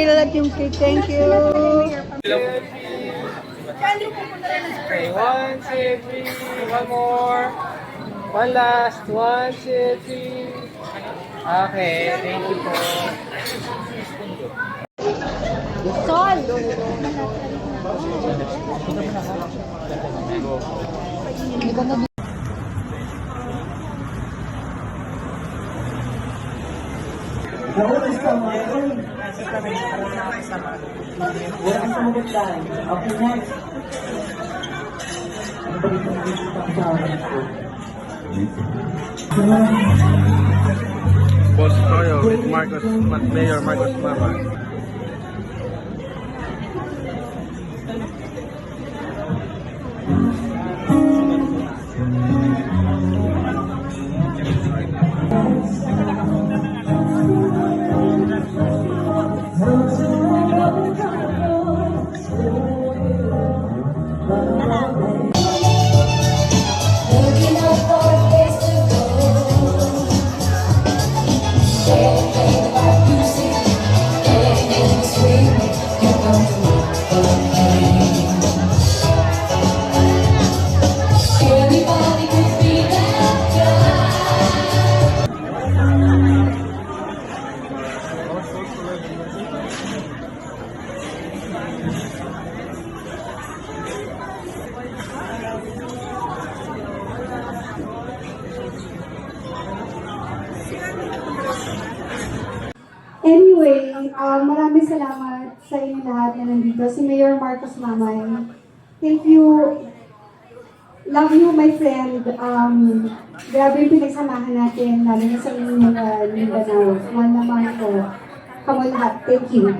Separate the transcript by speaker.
Speaker 1: nilalag yung cake. Thank you.
Speaker 2: Okay, 1, 2, 3. One more. One last. 1, 2, 3. Okay, thank you po.
Speaker 1: Sol!
Speaker 3: Wala kang sumagot tayo. Okay, next. Ano ba dito ang challenge ko?
Speaker 4: Boss Toyo with Mayor Marcos Mama.
Speaker 5: Anyway, maraming salamat sa inyo lahat na nandito. Si Mayor Marcos Mamay. Thank you. Love you, my friend. Grabe yung pinagsamahan natin, lalo na sa inyong Mindanao. Mahal na mahal ko. Kamo lahat. Thank you.